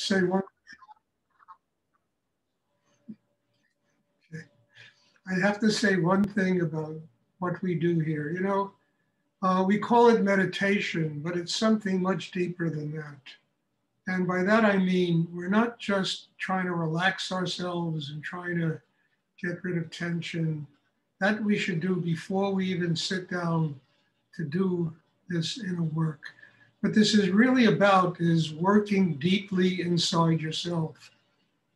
say one. Okay. I have to say one thing about what we do here. We call it meditation, but it's something much deeper than that. And by that I mean we're not just trying to relax ourselves and trying to get rid of tension. That we should do before we even sit down to do this inner work. What this is really about is working deeply inside yourself,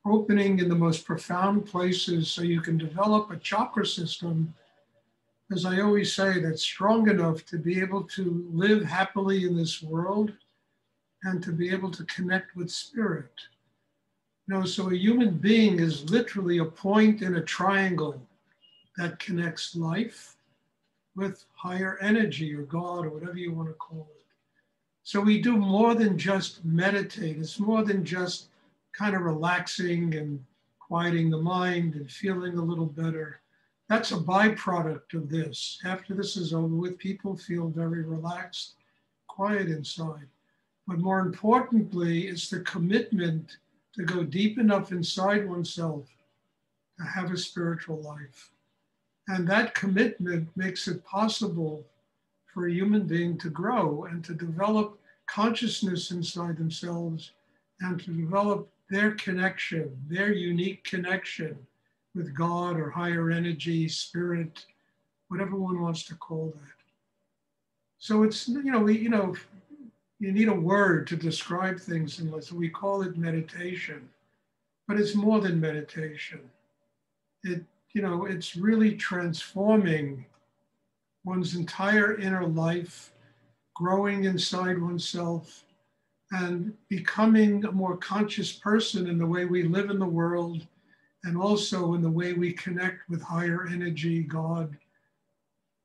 opening in the most profound places so you can develop a chakra system, as I always say, that's strong enough to be able to live happily in this world and to be able to connect with spirit. So a human being is literally a point in a triangle that connects life with higher energy or God or whatever you want to call it. So we do more than just meditate. It's more than just kind of relaxing and quieting the mind and feeling a little better. That's a byproduct of this. After this is over with, people feel very relaxed, quiet inside. But more importantly, it's the commitment to go deep enough inside oneself to have a spiritual life. And that commitment makes it possible for a human being to grow and to develop consciousness inside themselves and to develop their connection, their unique connection with God or higher energy, spirit, whatever one wants to call that. So it's, you need a word to describe things, unless we call it meditation, but it's more than meditation. It's really transforming one's entire inner life, growing inside oneself, and becoming a more conscious person in the way we live in the world, and also in the way we connect with higher energy, God,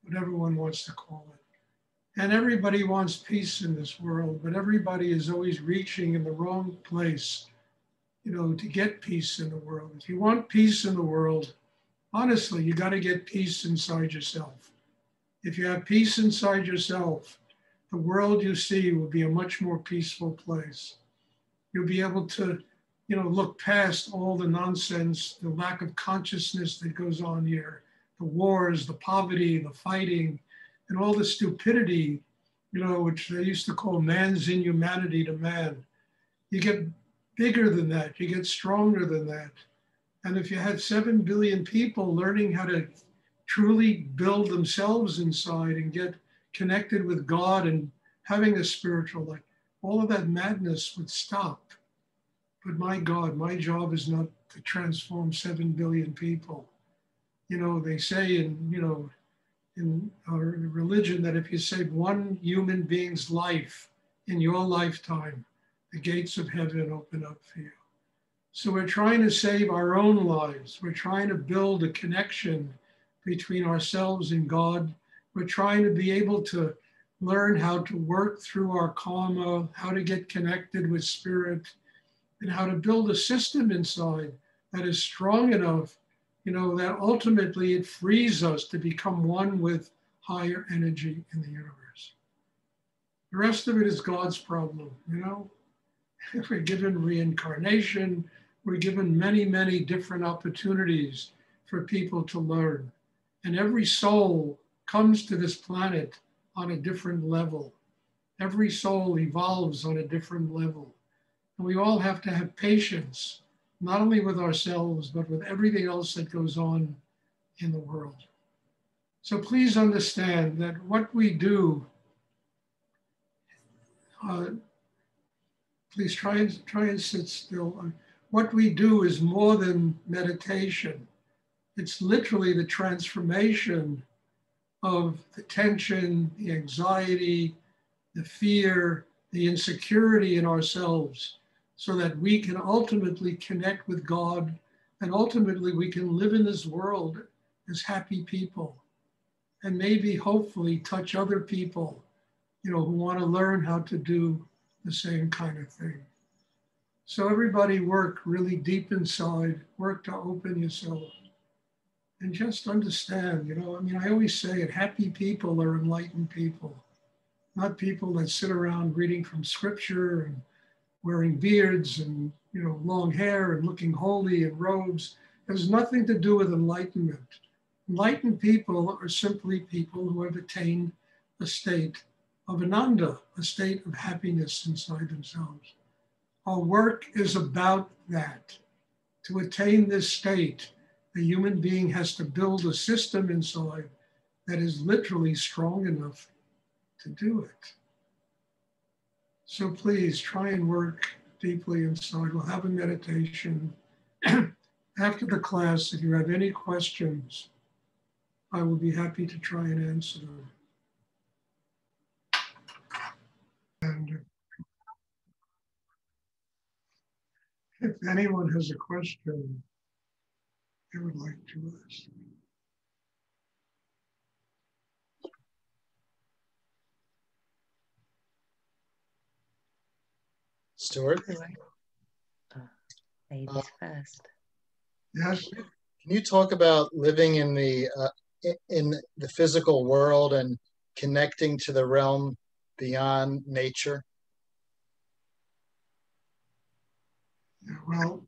whatever one wants to call it. And everybody wants peace in this world, but everybody is always reaching in the wrong place, to get peace in the world. If you want peace in the world, honestly, you got to get peace inside yourself. If you have peace inside yourself, the world you see will be a much more peaceful place. You'll be able to, look past all the nonsense, the lack of consciousness that goes on here, the wars, the poverty, the fighting, and all the stupidity, which they used to call man's inhumanity to man. You get bigger than that. You get stronger than that. And if you had 7 billion people learning how to truly build themselves inside and get connected with God and having a spiritual life, all of that madness would stop. But my God, my job is not to transform 7 billion people. They say in our religion that if you save one human being's life in your lifetime, the gates of heaven open up for you. So we're trying to save our own lives. We're trying to build a connection between ourselves and God. We're trying to be able to learn how to work through our karma, how to get connected with spirit, and how to build a system inside that is strong enough, that ultimately it frees us to become one with higher energy in the universe. The rest of it is God's problem, We're given reincarnation. We're given many, many different opportunities for people to learn. And every soul comes to this planet on a different level. Every soul evolves on a different level. And we all have to have patience, not only with ourselves, but with everything else that goes on in the world. So please understand that what we do, please try and sit still. What we do is more than meditation. It's literally the transformation of the tension, the anxiety, the fear, the insecurity in ourselves, so that we can ultimately connect with God, and ultimately we can live in this world as happy people, and maybe hopefully touch other people, who want to learn how to do the same kind of thing. So everybody work really deep inside, work to open yourself, and just understand, I always say it, happy people are enlightened people, not people that sit around reading from scripture and wearing beards and long hair and looking holy in robes. It has nothing to do with enlightenment. Enlightened people are simply people who have attained a state of ananda, a state of happiness inside themselves. Our work is about that. To attain this state, the human being has to build a system inside that is literally strong enough to do it. So please try and work deeply inside. We'll have a meditation after the class. If you have any questions, I will be happy to try and answer them. And if anyone has a question they would like to ask. Stuart? Ladies first. Yes. Can you talk about living in the physical world and connecting to the realm beyond nature? Yeah, well,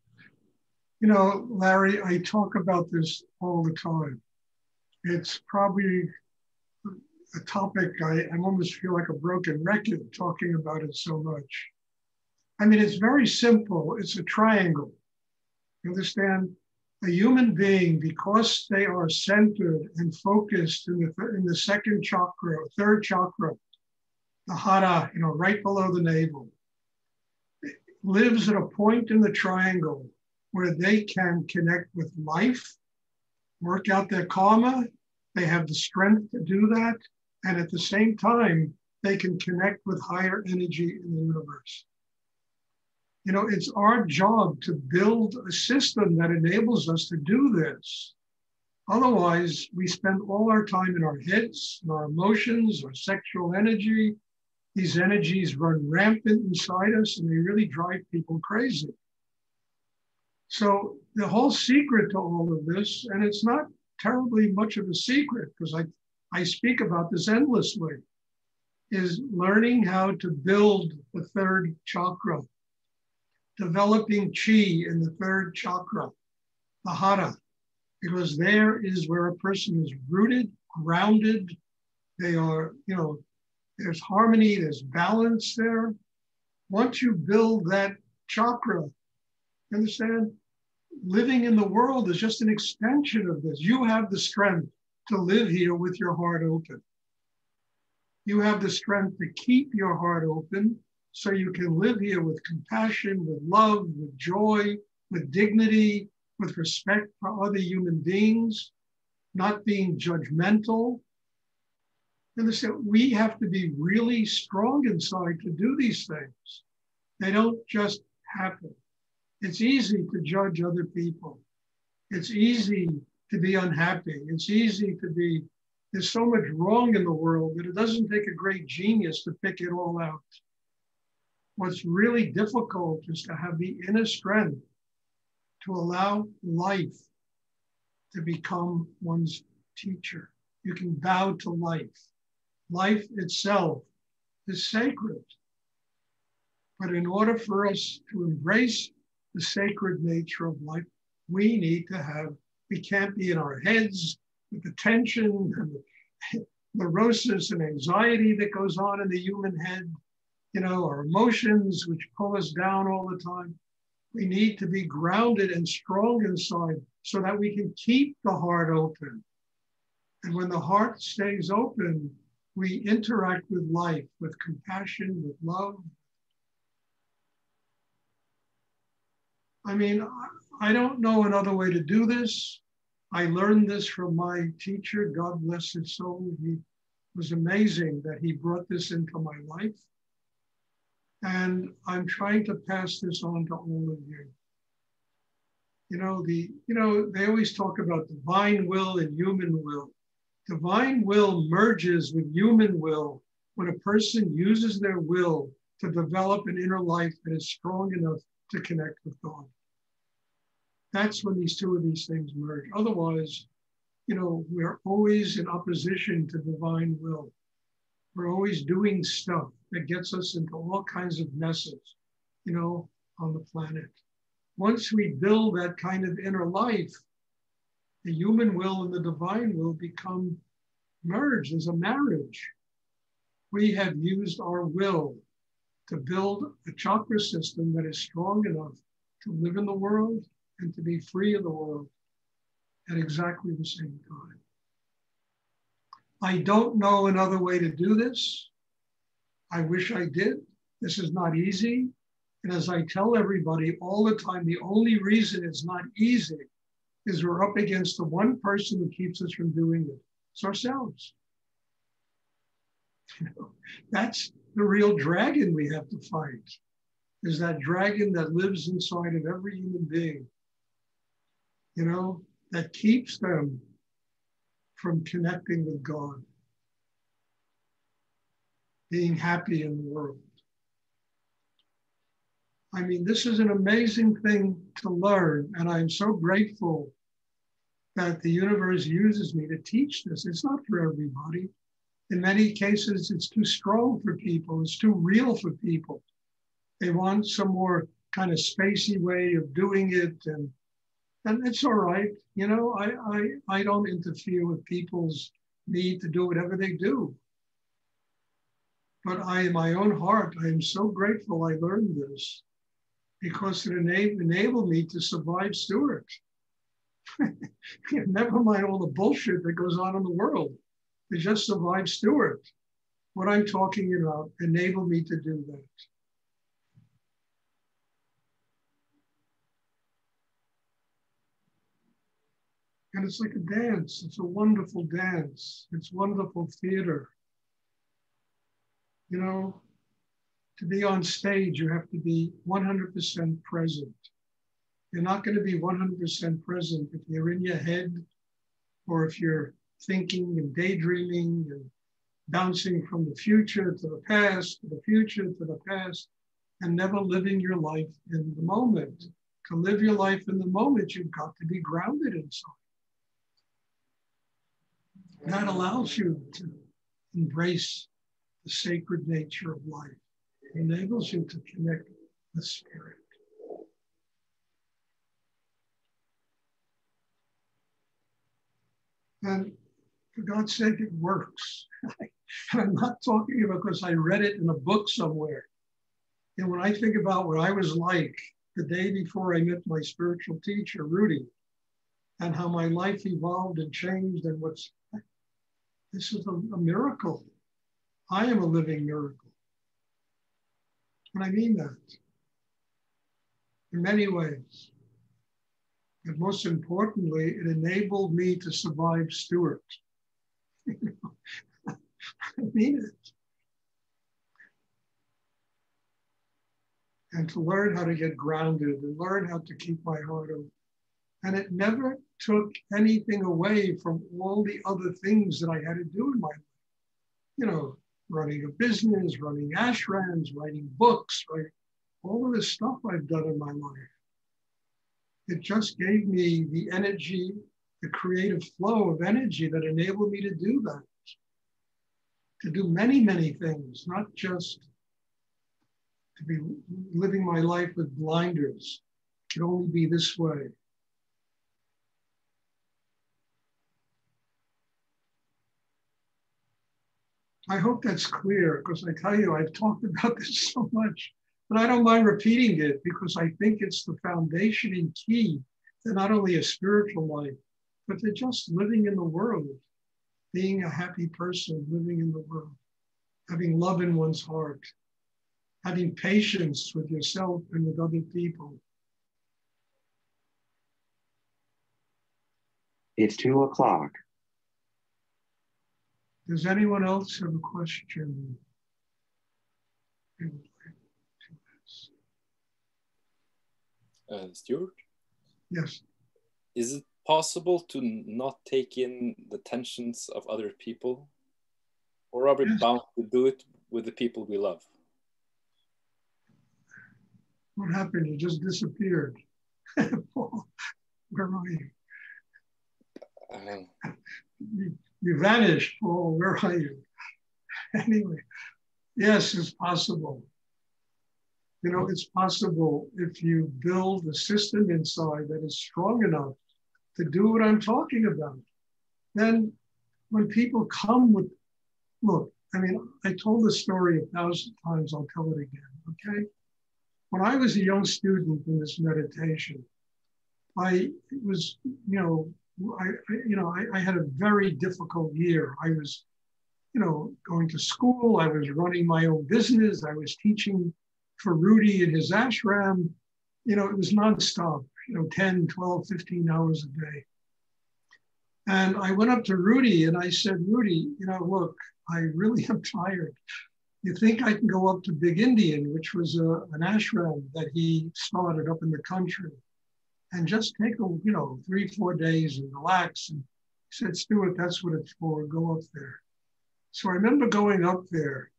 Larry, I talk about this all the time. It's probably a topic I almost feel like a broken record talking about it so much. I mean, it's very simple. It's a triangle. You understand? A human being, because they are centered and focused in the second chakra, third chakra, the hara, right below the navel, lives at a point in the triangle where they can connect with life, work out their karma. They have the strength to do that. And at the same time, they can connect with higher energy in the universe. It's our job to build a system that enables us to do this. Otherwise, we spend all our time in our heads, in our emotions, our sexual energy. These energies run rampant inside us and they really drive people crazy. So the whole secret to all of this, and it's not terribly much of a secret because I speak about this endlessly, is learning how to build the third chakra, developing chi in the third chakra, the hara, because there is where a person is rooted, grounded. They are, there's harmony, there's balance there. Once you build that chakra, you understand? Living in the world is just an extension of this. You have the strength to live here with your heart open. You have the strength to keep your heart open so you can live here with compassion, with love, with joy, with dignity, with respect for other human beings, not being judgmental. Understand, we have to be really strong inside to do these things. They don't just happen. It's easy to judge other people. It's easy to be unhappy. It's easy to be, there's so much wrong in the world that it doesn't take a great genius to pick it all out. What's really difficult is to have the inner strength to allow life to become one's teacher. You can bow to life. Life itself is sacred. But in order for us to embrace the sacred nature of life, we can't be in our heads with the tension and the neurosis and anxiety that goes on in the human head, our emotions which pull us down all the time. We need to be grounded and strong inside so that we can keep the heart open. And when the heart stays open, we interact with life, with compassion, with love. I mean, I don't know another way to do this. I learned this from my teacher, God bless his soul. He was amazing that he brought this into my life. And I'm trying to pass this on to all of you. They always talk about divine will and human will. Divine will merges with human will when a person uses their will to develop an inner life that is strong enough to connect with God. That's when these two of these things merge. Otherwise, we're always in opposition to divine will. We're always doing stuff that gets us into all kinds of messes. on the planet. Once we build that kind of inner life, the human will and the divine will become merged as a marriage. We have used our will to build a chakra system that is strong enough to live in the world and to be free of the world at exactly the same time. I don't know another way to do this. I wish I did. This is not easy. And as I tell everybody all the time, the only reason it's not easy is we're up against the one person who keeps us from doing it. It's ourselves. That's the real dragon we have to fight, is that dragon that lives inside of every human being, that keeps them from connecting with God, being happy in the world. I mean, this is an amazing thing to learn, and I'm so grateful that the universe uses me to teach this. It's not for everybody. In many cases, it's too strong for people. It's too real for people. They want some more kind of spacey way of doing it, and it's all right. I don't interfere with people's need to do whatever they do. But in my own heart, I am so grateful I learned this, because it enabled me to survive Stuart. Never mind all the bullshit that goes on in the world. To just survive Stuart. What I'm talking about enabled me to do that. And it's like a dance. It's a wonderful dance. It's wonderful theater. To be on stage, you have to be 100% present. You're not going to be 100% present if you're in your head, or if you're thinking and daydreaming and bouncing from the future to the past, to the future to the past, and never living your life in the moment. To live your life in the moment, you've got to be grounded inside. That allows you to embrace the sacred nature of life. It enables you to connect with spirit. And for God's sake, it works. And I'm not talking about because I read it in a book somewhere. And when I think about what I was like the day before I met my spiritual teacher, Rudy, and how my life evolved and changed, and this is a miracle. I am a living miracle. And I mean that in many ways. And most importantly, it enabled me to survive Stuart. I mean it. And to learn how to get grounded and learn how to keep my heart open. And it never took anything away from all the other things that I had to do in my life. Running a business, running ashrams, writing books, all of this stuff I've done in my life. It just gave me the energy, the creative flow of energy that enabled me to do that. To do many, many things, not just to be living my life with blinders. It can only be this way. I hope that's clear, because I tell you, I've talked about this so much, but I don't mind repeating it, because I think it's the foundation and key to not only a spiritual life, but to just living in the world, being a happy person, living in the world, having love in one's heart, having patience with yourself and with other people. It's 2 o'clock. Does anyone else have a question? Stuart? Yes. Is it possible to not take in the tensions of other people? Or are we bound to do it with the people we love? What happened? You just disappeared. Paul, where are you? You vanished, Paul. Where are you? Anyway, yes, it's possible. You know, it's possible if you build a system inside that is strong enough to do what I'm talking about. Then when people come with, look, I mean, I told this story 1,000 times, I'll tell it again, okay? When I was a young student in this meditation, I was, I had a very difficult year. I was, going to school. I was running my own business. I was teaching for Rudy in his ashram. It was nonstop, 10, 12, 15 hours a day. And I went up to Rudy and I said, Rudy, look, I really am tired. You think I can go up to Big Indian, which was an ashram that he started up in the country, and just take 3-4 days and relax? And he said, Stuart, that's what it's for. Go up there. So I remember going up there,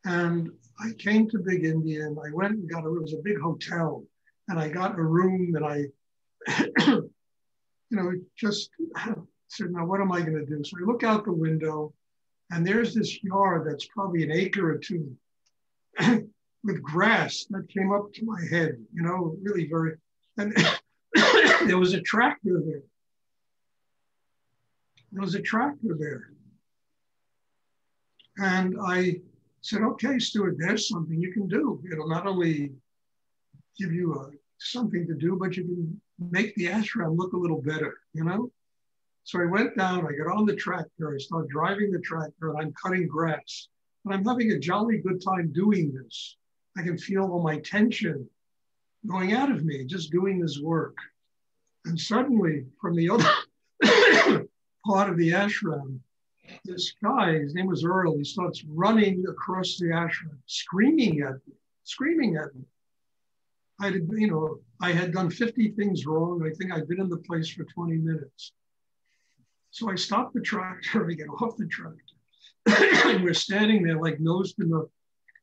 and I came to Big Indian. I went and it was a big hotel, and I got a room, and I, just said, now what am I going to do? So I look out the window, and there's this yard that's probably an acre or two with grass that came up to my head, really very, and there was a tractor there. There was a tractor there. And I said, okay, Stuart, there's something you can do. It'll not only give you something to do, but you can make the ashram look a little better, So I went down, I got on the tractor, I started driving the tractor, and I'm cutting grass. And I'm having a jolly good time doing this. I can feel all my tension going out of me, just doing this work. And suddenly, from the other part of the ashram, this guy, his name was Earl, he starts running across the ashram, screaming at me. I had done 50 things wrong. I think I'd been in the place for 20 minutes. So I stopped the tractor, I get off the tractor, and we're standing there like nose to nose,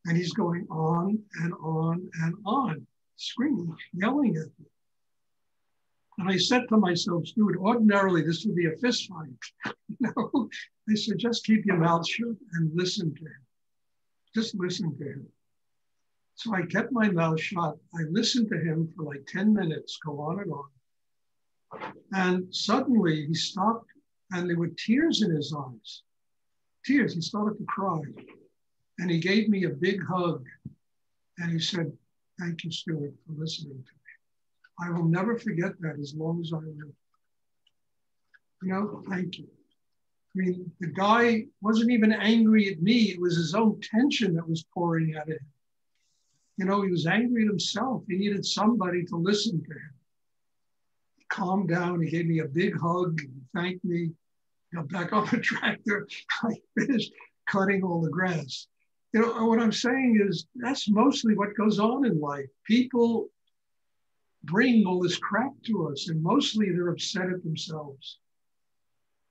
and he's going on and on and on, screaming, yelling at me. And I said to myself, Stuart, ordinarily this would be a fist fight. I said, just keep your mouth shut and listen to him. Just listen to him. So I kept my mouth shut. I listened to him for like 10 minutes, go on and on. And suddenly he stopped, and there were tears in his eyes. Tears, he started to cry. And he gave me a big hug. And he said, thank you, Stuart, for listening to me. I will never forget that as long as I live. Thank you. I mean, the guy wasn't even angry at me. It was his own tension that was pouring out of him. He was angry at himself. He needed somebody to listen to him. He calmed down. He gave me a big hug. He thanked me. Got back off the tractor. I finished cutting all the grass. What I'm saying is that's mostly what goes on in life. People bring all this crap to us, and mostly they're upset at themselves.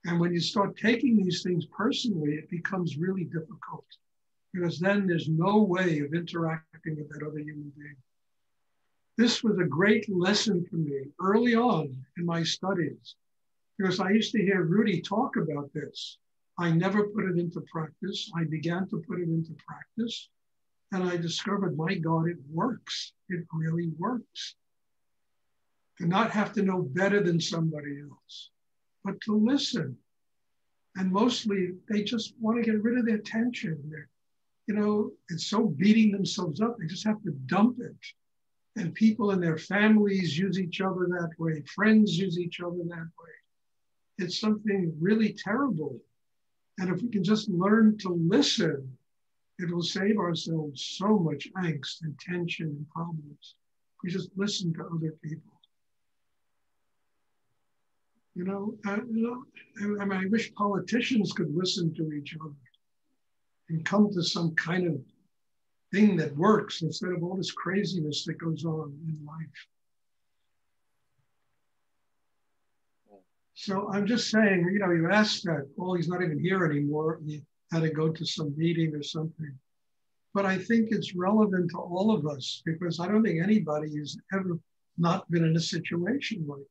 And when you start taking these things personally, it becomes really difficult, because then there's no way of interacting with that other human being. This was a great lesson for me early on in my studies, because I used to hear Rudy talk about this. I never put it into practice. I began to put it into practice, and I discovered, my God, it works. It really works. To not have to know better than somebody else, but to listen. And mostly they just want to get rid of their tension. It's so beating themselves up. They just have to dump it. And people in their families use each other that way. Friends use each other that way. It's something really terrible. And if we can just learn to listen, it will save ourselves so much angst and tension and problems. We just listen to other people. I wish politicians could listen to each other and come to some kind of thing that works instead of all this craziness that goes on in life. So I'm just saying, you asked that, well, he's not even here anymore. He had to go to some meeting or something. But I think it's relevant to all of us, because I don't think anybody has ever not been in a situation like that.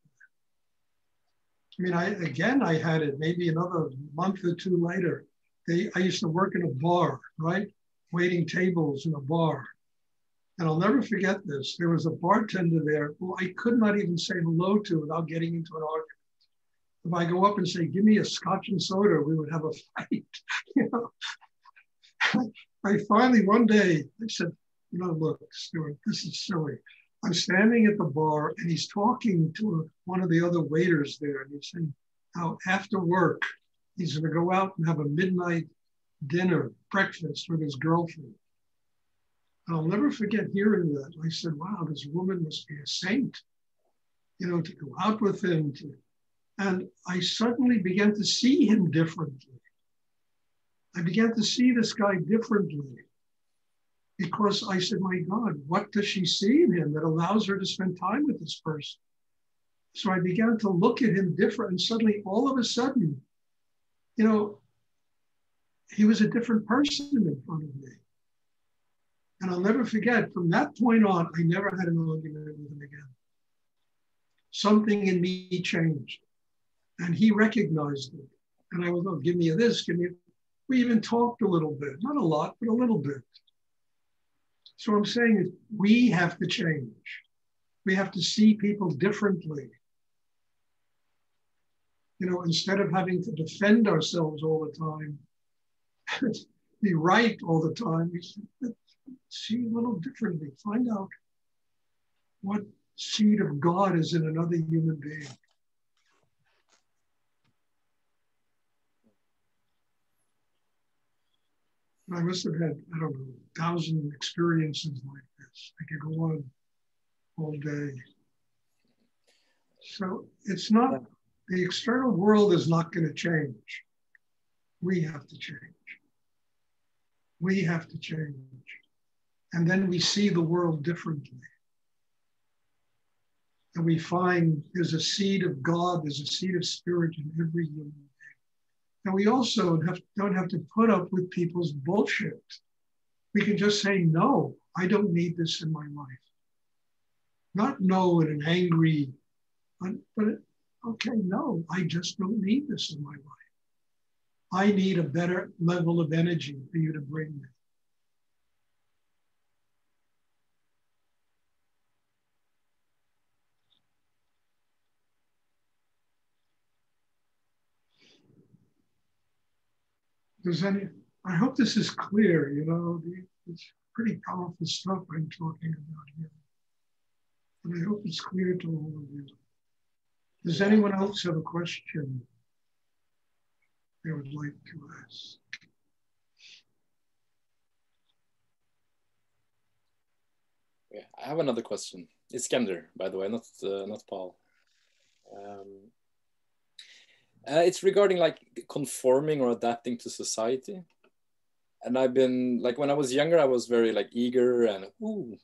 I had it maybe another month or two later. I used to work in a bar, right? Waiting tables in a bar. And I'll never forget this. There was a bartender there who I could not even say hello to without getting into an argument. If I go up and say, give me a scotch and soda, we would have a fight. You know? I finally, one day, I said, you know, look, Stuart, this is silly. I'm standing at the bar and he's talking to one of the other waiters there. And he's saying how after work, he's going to go out and have a midnight dinner, breakfast with his girlfriend. And I'll never forget hearing that. I said, wow, this woman must be a saint, you know, to go out with him. And I suddenly began to see him differently. I began to see this guy differently because I said, my God, what does she see in him that allows her to spend time with this person? So I began to look at him different. And suddenly, all of a sudden, you know, he was a different person in front of me. And I'll never forget, from that point on, I never had an argument with him again. Something in me changed. And he recognized it. And I was, oh, give me this, give me. We even talked a little bit, not a lot, but a little bit. So I'm saying is we have to change. We have to see people differently. You know, instead of having to defend ourselves all the time, be right all the time, we see a little differently. Find out what seed of God is in another human being. I must have had, I don't know, 1,000 experiences like this. I could go on all day. So it's not, the external world is not going to change. We have to change. We have to change. And then we see the world differently. And we find there's a seed of God, there's a seed of spirit in every human being. And we also don't have to put up with people's bullshit. We can just say, no, I don't need this in my life. Not no in an angry, but okay, no, I just don't need this in my life. I need a better level of energy for you to bring me. I hope this is clear, you know, it's pretty powerful stuff I'm talking about here. And I hope it's clear to all of you. Does anyone else have a question they would like to ask? Yeah, I have another question. It's Skender, by the way, not Paul. It's regarding like conforming or adapting to society. And I've been like, when I was younger, I was very like eager and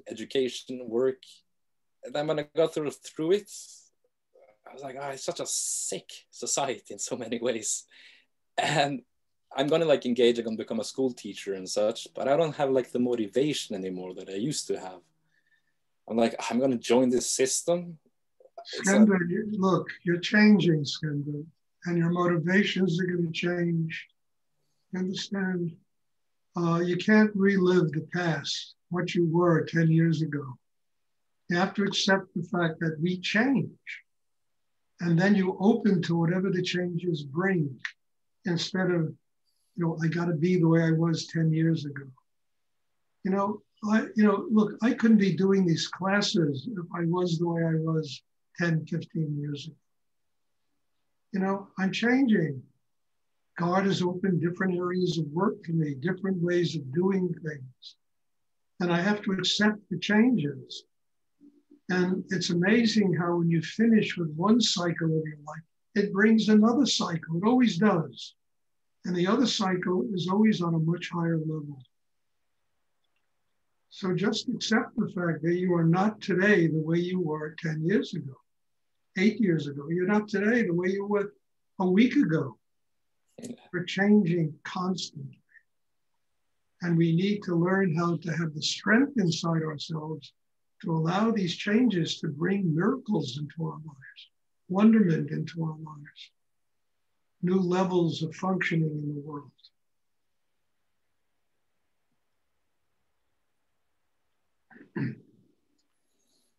education, work. And then when I got through it, I was like, it's such a sick society in so many ways. And I'm gonna like engage, I'm gonna become a school teacher and such, but I don't have like the motivation anymore that I used to have. I'm like, I'm gonna join this system. Skender, look, you're changing, Skender, and your motivations are gonna change. You understand? You can't relive the past, what you were 10 years ago. You have to accept the fact that we change. And then you open to whatever the changes bring instead of, you know, I gotta be the way I was 10 years ago. You know, look, I couldn't be doing these classes if I was the way I was 10, 15 years ago. You know, I'm changing. God has opened different areas of work for me, different ways of doing things. And I have to accept the changes. And it's amazing how when you finish with one cycle of your life, it brings another cycle. It always does. And the other cycle is always on a much higher level. So just accept the fact that you are not today the way you were 10 years ago, 8 years ago. You're not today the way you were a week ago. We're changing constantly. And we need to learn how to have the strength inside ourselves to allow these changes to bring miracles into our lives, wonderment into our lives, new levels of functioning in the world.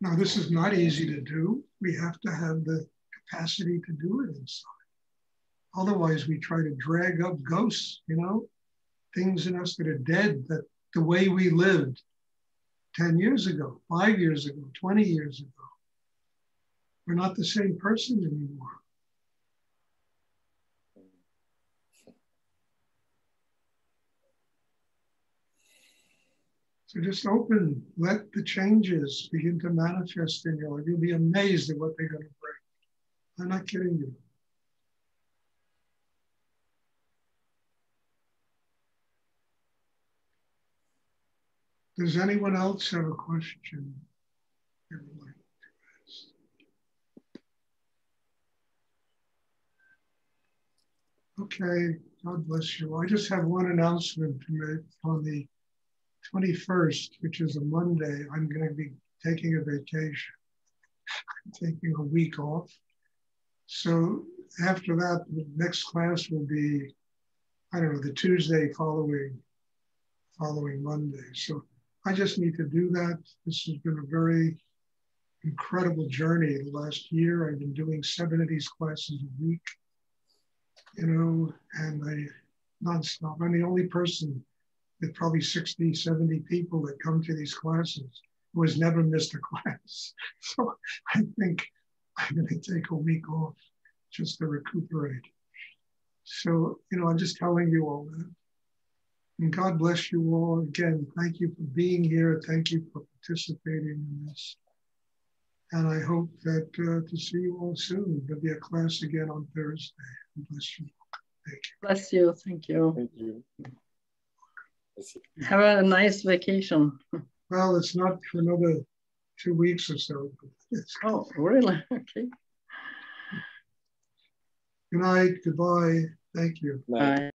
Now, this is not easy to do. We have to have the capacity to do it inside. Otherwise, we try to drag up ghosts, you know, things in us that are dead, that the way we lived 10 years ago, 5 years ago, 20 years ago. We're not the same person anymore. So just open, let the changes begin to manifest in your life. You'll be amazed at what they're going to bring. I'm not kidding you. Does anyone else have a question they would like to ask? Okay, God bless you. I just have one announcement to make. On the 21st, which is a Monday, I'm going to be taking a vacation, taking a week off. So after that, the next class will be, I don't know, the Tuesday following Monday. So I just need to do that. This has been a very incredible journey the last year. I've been doing 7 of these classes a week, you know, and nonstop. I'm the only person with probably 60, 70 people that come to these classes who has never missed a class. So I think I'm going to take a week off just to recuperate. So, you know, I'm just telling you all that. And God bless you all. Again, thank you for being here. Thank you for participating in this. And I hope that to see you all soon. There'll be a class again on Thursday. Bless you. Thank you. Bless you. Thank you. Thank you. Have a nice vacation. Well, it's not for another 2 weeks or so. Oh, really? Okay. Good night. Goodbye. Thank you. Night. Bye.